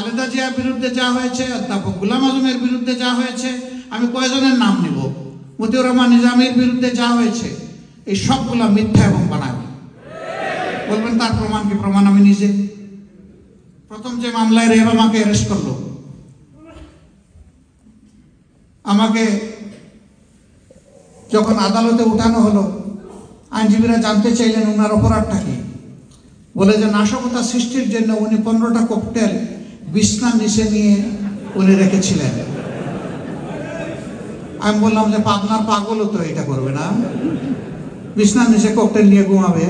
খালেদা জিয়ার বিরুদ্ধে যা হয়েছে, অধ্যাপক গোলাম আজমের বিরুদ্ধে যা হয়েছে, আমি কয়জনের নাম নিব, মতিউর রহমান নিজামীর বিরুদ্ধে যা হয়েছে, এই সবগুলা মিথ্যা এবং বানানো। বলবেন তার প্রমাণ কি? প্রমাণ আমি নিজে। প্রথম যে মামলায় র্যাব আমাকে অ্যারেস্ট করলো, আমাকে যখন আদালতে উঠানো হলো, আইনজীবীরা জানতে চাইলেন ওনার অপরাধটা কি। বলে যে নাশকতা সৃষ্টির জন্য উনি 15টা ককটেল বিছনার নিচে নিয়ে উনি রেখেছিলেন। আমি বললাম যে আপনার পাগলও তো এটা করবে না, বিছনার নিচে ককটেল নিয়ে ঘুমাবে।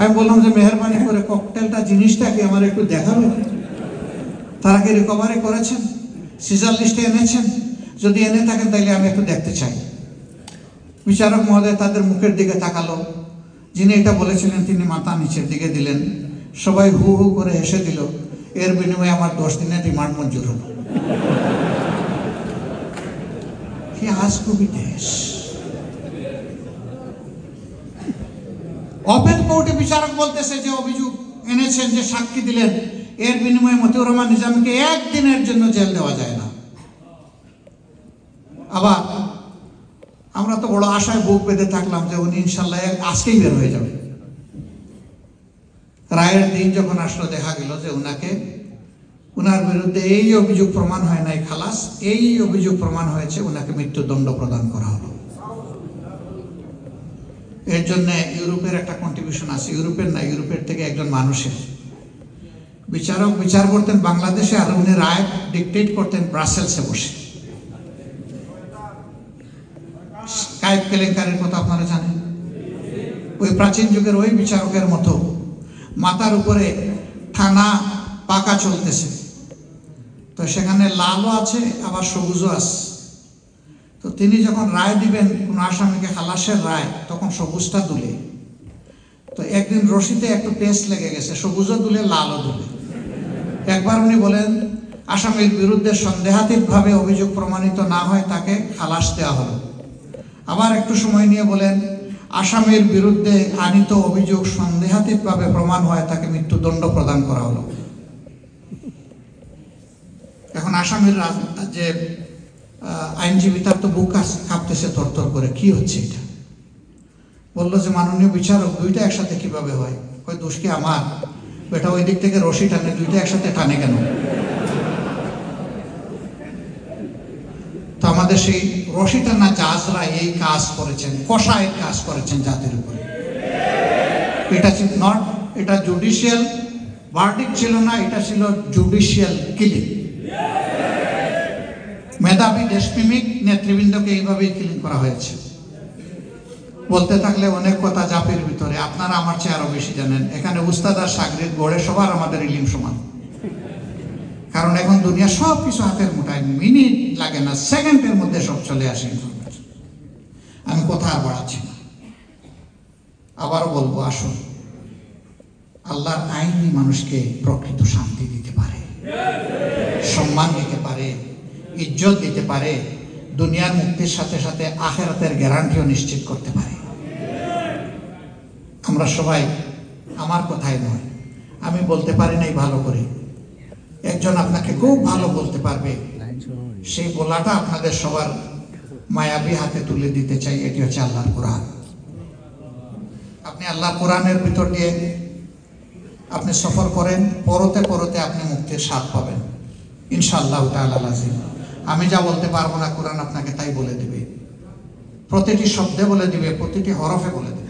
আমি বললাম যে মেহরবানি করে ককটেলটা জিনিসটা কি আমার একটু দেখাবে। তারা কি রিকভারি করেছেন, সিজার লিস্টে এনেছেন? যদি এনে থাকেন তাইলে আমি একটু দেখতে চাই। বিচারক মহোদয় তাদের মুখের দিকে তাকালো, যিনি এটা বলেছিলেন তিনি মাথা নিচের দিকে দিলেন, সবাই হু হু করে হেসে দিল। এর বিনিময়ে আমার 10 দিনের রিমান্ড মঞ্জুর হলো। কি আজগুবি দেশ! ওপেন কোর্টে বিচারক বলতেছে যে অভিযোগ এনেছেন, যে সাক্ষী দিলেন, এর বিনিময়ে মতিউর রহমান নিজামীকে 1 দিনের জন্য জেল দেওয়া যায় না। আবার আমরা তো বড় আশায় বুক বেঁধে থাকলাম যে উনি ইনশাল্লাহ আজকেই বের হয়ে যাবে। রায়ের দিন যখন আসলো, দেখা গেল যে উনার বিরুদ্ধে এই অভিযোগ প্রমাণ হয় নাই খালাস, এই অভিযোগ প্রমাণ হয়েছে, উনাকে মৃত্যুদণ্ড প্রদান করা হলো। এর জন্য ইউরোপের একটা কন্ট্রিবিউশন আছে, ইউরোপের না, ইউরোপের থেকে একজন মানুষের। বিচারক বিচার করতেন বাংলাদেশে, আর উনি রায় ডিকটেট করতেন ব্রাসেলসে বসে। কায়েব কেলেঙ্কারির কথা আপনারা জানেন। ওই প্রাচীন যুগের ওই বিচারকের মতো মাথার উপরে থানা পাকা চলতেছে, তো সেখানে লালও আছে আবার সবুজও আছে। তো তিনি যখন রায় দিবেন কোন আসামিকে খালাসের রায়, তখন সবুজটা দুলে। তো একদিন রশিতে একটু পেস্ট লেগে গেছে, সবুজও দুলে লালও দুলে। একবার উনি বলেন আসামির বিরুদ্ধে সন্দেহাতীতভাবে অভিযোগ প্রমাণিত না হয় তাকে খালাস দেওয়া হলো। আবার একটু সময় নিয়ে বলেন আসামির বিরুদ্ধে আনিত অভিযোগ সন্দেহাতীতভাবে প্রমাণ হয় তাকে মৃত্যুদণ্ড প্রদান করা হলো। এখন আসামির যে আইনজীবী, তার তো বুক কাঁপতেছে থরথর করে, কি হচ্ছে এটা। বললো যে মাননীয় বিচারক, দুইটা একসাথে কিভাবে হয়? কই দোষ কি আমার? বেটা ওই দিক থেকে রশি টানে, দুইটা একসাথে টানে কেন? তো আমাদের সেই রশি টানা জাজরা এই কাজ করেছেন, কষায়ের কাজ করেছেন জাতির উপরে। এটা জুডিশিয়াল ভার্ডিক্ট ছিল না, এটা ছিল জুডিশিয়াল কিলিং। মেধাবী দেশপ্রেমিক নেতৃবৃন্দকে এইভাবেই কিলিং করা হয়েছে। বলতে থাকলে অনেক কথা জাপির ভিতরে, আপনারা আমার চেয়ে আরো বেশি জানেন। এখানে উস্তাদ আর সাগরিদ গড়ে সবার আমাদের ইলিম সমান, কারণ এখন দুনিয়া সব কিছু হাতের মুঠায়, মিনিট লাগে না, সেকেন্ডের মধ্যে সব চলে আসে ইনফরমেশন। আমি কথা আর বাড়াচ্ছি না, আবার বলবো, আসুন, আল্লাহর আইনই মানুষকে প্রকৃত শান্তি দিতে পারে, সম্মান দিতে পারে, ইজ্জত দিতে পারে, দুনিয়ার মুক্তির সাথে সাথে আখিরাতের গ্যারান্টিও নিশ্চিত করতে পারে। আমরা সবাই, আমার কথাই নয়, আমি বলতে পারি নাই ভালো করে, একজন আপনাকে খুব ভালো বলতে পারবে, সেই বলাটা আপনাদের সবার মায়াবী হাতে তুলে দিতে চাই। এটি হচ্ছে আল্লাহর কোরআন। আপনি আল্লাহর কোরআনের ভিতর দিয়ে আপনি সফর করেন, পরতে পরতে আপনি মুক্তির স্বাদ পাবেন ইনশাআল্লাহ তাআলা আযীম। আমি যা বলতে পারবো না, কোরআন আপনাকে তাই বলে দিবে, প্রতিটি শব্দে বলে দিবে, প্রতিটি হরফে বলে দিবে।